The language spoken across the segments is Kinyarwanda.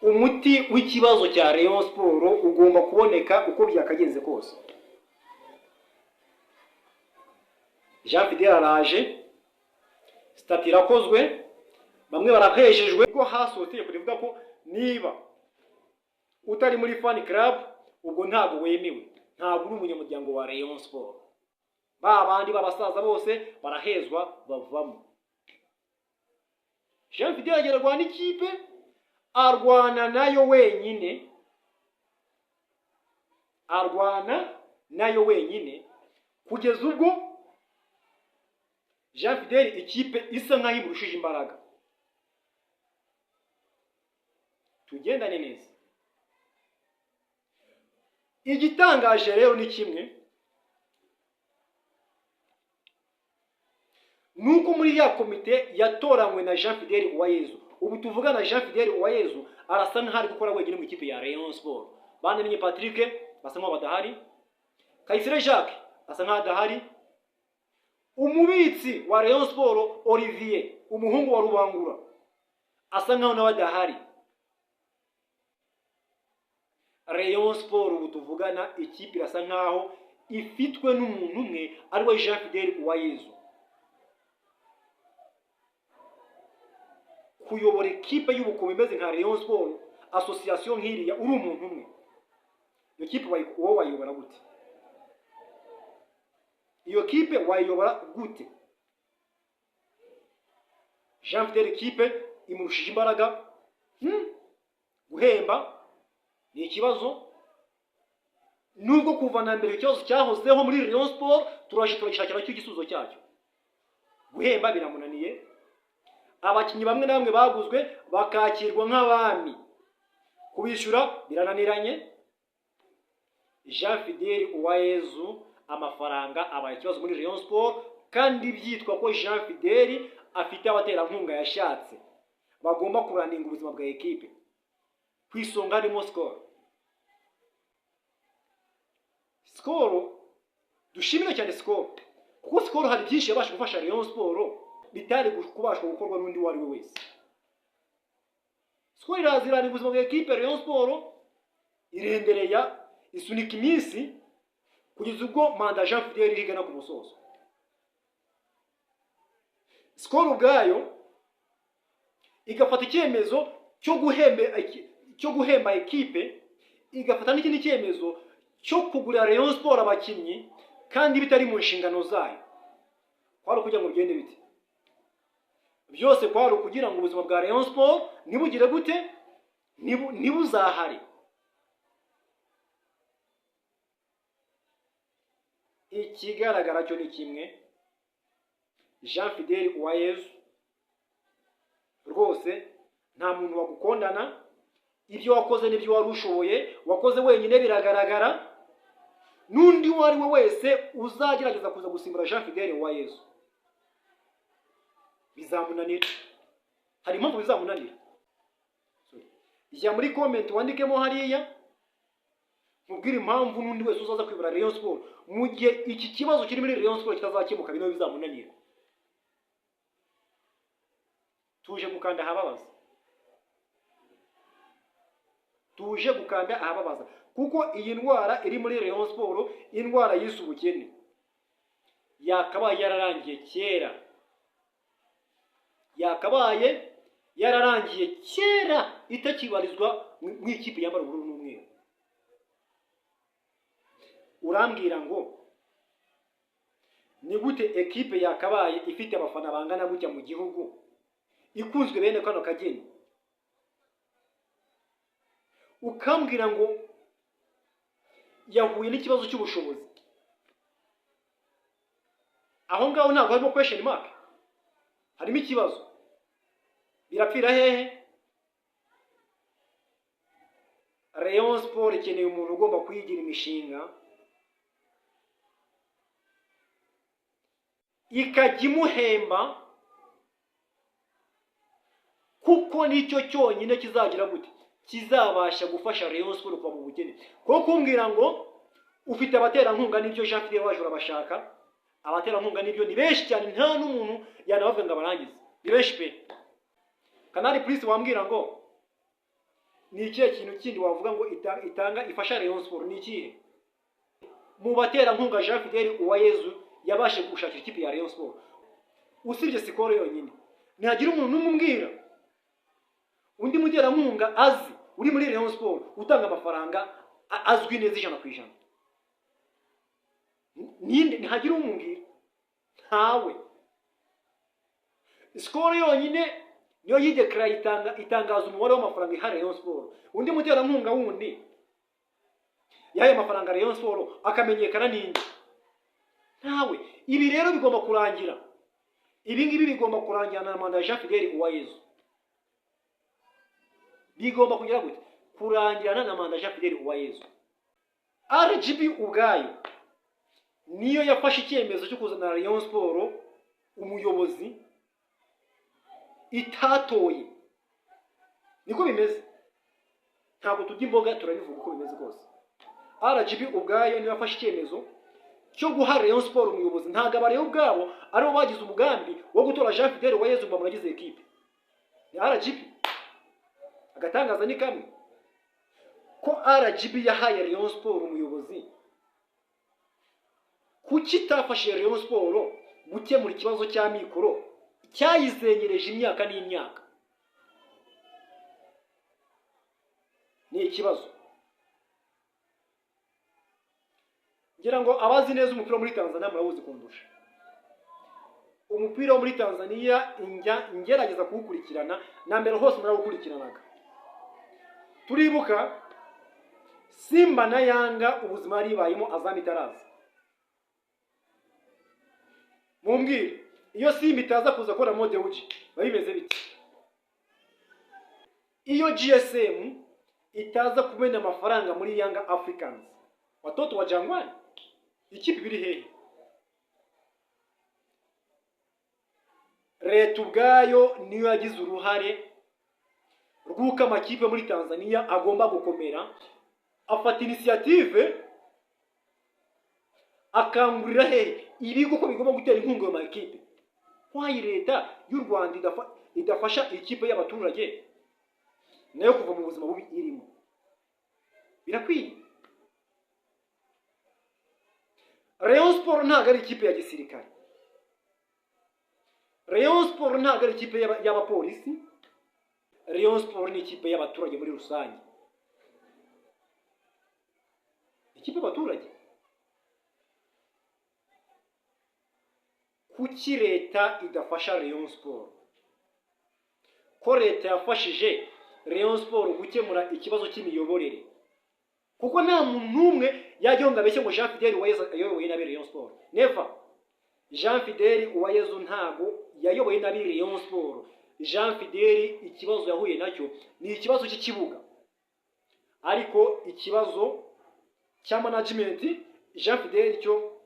umuti w'ikibazo cya Rayon Sport ugomba kuboneka uko byakagenze kose. Jean Fidel araje, stati irakozwe, bamwe barahejejwe ko hasohoteye kuvuga ko niba utari muri fan club ubwo ntago wemewe, ntago uri umunyamuryango wa Rayon Sport. Babandi babasaza bose barahezwa bavamo. Jean Fidel agerwa n'ikipe arwana nayo wenyine, kugeza ubwo Jean Fidel ikipe isa nkaho iburushije imbaraga. Tugendane neza. Igitangaje rero ni kimwe, nuko muri ya komite yatoranywe na Jean Fidel Uwayezu. Ubu tuvuga na Jean Fidel Uwayezu arasa nk'ari gukora wenyine mu ikipe ya Rayon Sport. Banamenye Patrick basa nk'aho badahari, Kayisire Jacques asa nk'aho adahari, umubitsi wa Rayon Sport Olivier umuhungu wa Rubangura asa nk'aho nawe adahari. Rayon Sport ubu tuvugana ikipe irasa nk'aho ifitwe n'umuntu umwe ari we Jean Fidel Uwayezu. Kuyobora ikipe y'ubukombe imeze nka Rayon Sport association nk'iriya uri umuntu umwe, iyo kipe wowe wayobora gute? Iyo kipe wayobora gute? Jean Fidel kipe imurushije imbaraga, guhemba ni ikibazo. Nubwo kuva na mbere ikibazo cyahozeho muri Rayon Sport turagishakira cyo igisubizo cyacyo. Guhemba biramunaniye, abakinnyi bamwe na bamwe baguzwe bakakirwa nk'abami, kubishyura birananiranye. Jean Fidel Uwayezu amafaranga abaye ikibazo muri Rayon Sport, kandi byitwa ko Jean Fidel afite abaterankunga yashatse bagomba kuraninga ubuzima bwa ekipe. Kwisonga harimo Skol dushimira cyane Skol, kuko Skol hari byinshi yabasha gufasha Rayon Sport bitari kubashwa gukorwa n'undi wari we wese. Skol irazirana ubuzima bwa ekipe Rayon Sport, irendereya isunika iminsi kugeza ubwo manda Jean Fidel irigana ku musozo. Skol ubwayo igafata icyemezo cyo guhemba ekipe, igafata n'ikindi cyemezo cyo kugura Rayon Sport abakinnyi kandi bitari mu nshingano zayo. Kwari kugira ngo bigende bite? Byose kwari kugira ngo ubuzima bwa Rayon Sport nibugire gute? Nibuzahari. Ikigaragara cyo ni kimwe, Jean Fidel Uwayezu rwose nta muntu wagukondana, ibyo wakoze n'ibyo wari ushoboye wakoze wenyine biragaragara. N'undi wari we wese uzagerageza kuza gusimbura Jean Fidel Uwayezu bizamunanira. Hari impamvu bizamunanira. Ijya muri comment wandikemo hariya mubwira impamvu n'undi wese uzaza kwibura Rayon Sport mu gihe iki kibazo kiri muri Rayon Sport kitazakemuka, bino bizamunanira. Tuje gukanda ahababaza, kuko iyi ndwara iri muri Rayon Sport, indwara y'isubukene yakabaye yararangiye kera itakibarizwa mu ikipe yambara ubururu n'umweru. Urambwira ngo ni gute ekipe yakabaye ifite abafana bangana gutya mu gihugu ikunzwe bene kano kageni, ukambwira ngo yahuye n'ikibazo cy'ubushobozi? Aho ngaho ntabwo harimo question mark, harimo ikibazo. Birapfira hehe? Rayon Sport ikeneye umuntu ugomba kwigira imishinga, ikajya imuhemba, kuko nicyo cyonyine kizagira gute? Kizabasha gufasha Rayon Sport kuva mu bukene. Kuko kumbwira ngo ufite abaterankunga n'ibyo Jean Fidel wajura bashaka, abaterankunga n'ibyo ni benshi cyane, nta n'umuntu yanabavuga ngo abarangize, ni benshi pe. Kanari Prince wambwira ngo ni ikihe kintu kindi wavuga ngo itanga ifasha Rayon Sport? Ni ikihe? Mu baterankunga Jean Fidel Uwayezu yabashe gushakira ikipe ya Rayon Sport, usibye Skol yonyine, ntihagira umuntu umumbwira undi muterankunga azi uri muri Rayon Sport utanga amafaranga azwi neza 100%. Ninde? Ntihagira umumbwira, ntawe. Skol yonyine niyo yideclare itangaza umubare w'amafaranga ihari Rayon Sport. Undi muterankunga wundi yahaye amafaranga Rayon Sport akamenyekana ninde? Ntawe. Ibi rero bigomba kurangira. Ibi ngibi bigomba kurangira na manda Jean Fidel Uwayezu. Bigomba kugira gute? Kurangirana na manda Jean Fidel Uwayezu. RGB ubwayo niyo yafashe icyemezo cyo kuzana Rayon Sport umuyobozi itatoye. Niko bimeze. Ntabwo tujya imboga turabivuga uko bimeze kose. RGB ubwayo niyo yafashe icyemezo cyo guha Rayon Sport umuyobozi. Ntabwo abareyo ubwabo ari bo bagize umugambi wo gutora Jean Fidel Uwayezu ngo bamugize equipe. Ni RGB. Agatangaza ni kamwe ko RGB yahaye Rayon Sport umuyobozi. Kuki itafashe Rayon Sport gukemura ikibazo cya mikoro cyayizenyereje imyaka n'imyaka? Ni ikibazo. Ngira ngo abazi neza umupira muri Tanzania murabuzi kundusha. Umupira wo muri Tanzania ingerageza kuwukurikirana, na mbere hose murawukurikiranaga. Turibuka Simba na Yanga ubuzima ari bayimo Azam itaraza. Mumbwire, iyo Simba itaza kuza kora mode uji babimeze biti? Iyo GSM itaza kumena amafaranga muri Yanga Africans, watoto wa Jangwani, ikipe biri hehe? Leta ubwayo niyo yagize uruhare rw'uko amakipe muri Tanzania agomba gukomera, afata initiative akangurira hehe ibigo ko bigomba gutera inkunga mu makipe. Kwayi leta y'u Rwanda idafasha ikipe y'abaturage nayo kuva mu buzima bubi irimo? Birakwiye. Rayon Sport ntabwo ari ikipe ya gisirikare. Rayon Sport ntabwo ari ikipe y'abapolisi. Rayon Sport ni ikipe y'abaturage muri rusange. Ikipe y'abaturage. Kuki leta idafasha Rayon Sport? Ko leta yafashije Rayon Sport gukemura ikibazo cy'imiyoborere. Kuko nta muntu numwe yajya ngo abeshye ngo Jean Fidel Uwayezu ayoboye nabi Rayon Sport. Never. Jean Fidel Uwayezu ntago yayoboye nabi Rayon Sport. Jean Fidel ikibazo yahuye nacyo ni ikibazo cy'ikibuga. Ariko ikibazo cya management Jean Fidel cyo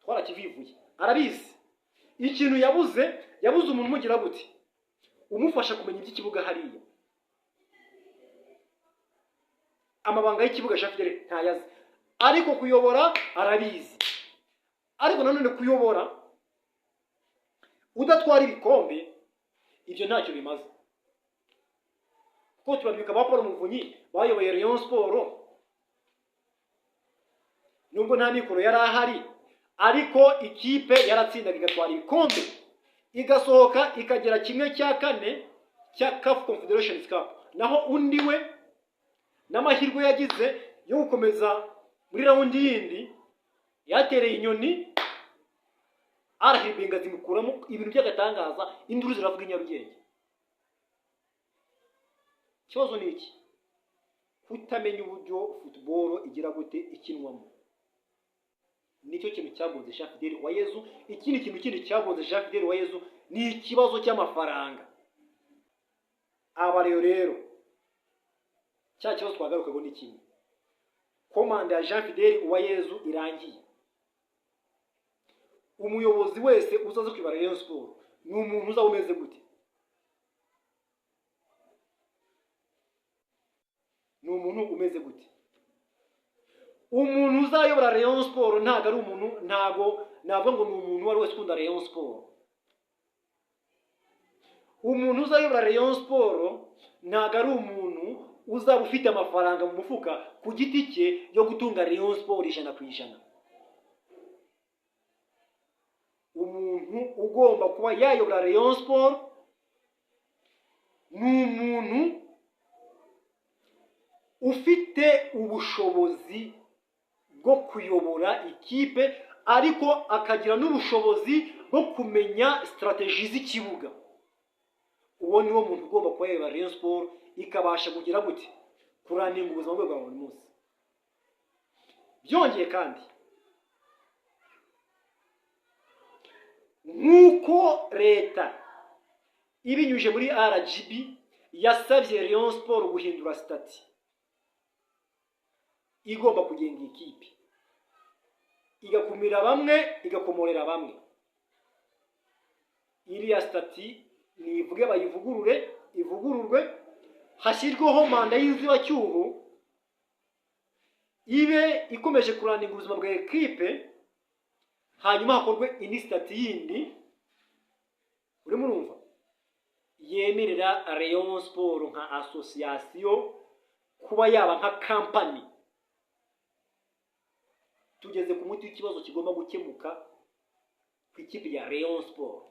twarakivivuye. Arabizi. Ikintu yabuze umuntu umugira gute? Umufasha kumenya iby'ikibuga hariya. Amabanga y'ikibuga Jean Fidel ntayazi. Ariko kuyobora arabizi. Ariko nanone kuyobora udatwara ibikombe ibyo ntacyo bimaze. Kuko turabyuka ba Paul Muvunyi bayoboye Rayon Sport nubwo nta mikoro yari ahari, ariko ikipe yaratsindaga igatwara ibikombe, igasohoka ikagera 1/4 cya CAF Confederation Cup. Naho undi we n'amahirwe yagize yo gukomeza muri round yindi yatereye inyoni arahibinga zimukuramo ibintu by'agatangaza, induru ziravuga inyarugenge. Kibazo ni iki? Kutamenya uburyo football igira gute ikinwamo. Nicyo kintu cyagonze Jean Fidel Uwayezu. Ikindi kintu kindi cyagonze Jean Fidel Uwayezu ni ikibazo cy'amafaranga. Aba rero cya kibazo twagaruka ngo ni kimwe. Komanda ya Jean Fidel Uwayezu irangiye. Umuyobozi wese uzaza kwibara Rayon Sport ni umuntu uza umeze gute? Ni umuntu umeze gute? Umuntu uzayobora Rayon Sport ntago ari umuntu, ntago navuga ngo ni umuntu wari wese ukunda Rayon Sport. Umuntu uzayobora Rayon Sport ntago ari umuntu uzaba ufite amafaranga mu mufuka ku giti cye yo gutunga Rayon Sport 100%. Umuntu ugomba kuba yayobora Rayon Sport ni umuntu ufite ubushobozi bwo kuyobora ikipe, ariko akagira n'ubushobozi bwo kumenya strategy z'ikibuga. Uwo niwo muntu ugomba kuba yayobora Rayon Sport ikabasha kugira gute kurandinga ubuzima bwe bwa buri munsi. Byongeye kandi nk'uko leta ibinyuje muri RGB yasabye Rayon Sport guhindura stati igomba kugenga ikipe, igakumira bamwe igakomorera bamwe, iriya stati nivuge ivugururwe, hashyirwaho manda y'inzibacyuho ibe ikomeje kurandinga ubuzima bwa ekipe, hanyuma hakorwe indi stati yindi urimo urumva yemerera Rayon Sport nka association kuba yaba nka company. Tugeze ku muti w'ikibazo kigomba gukemuka ku ikipe ya Rayon Sport.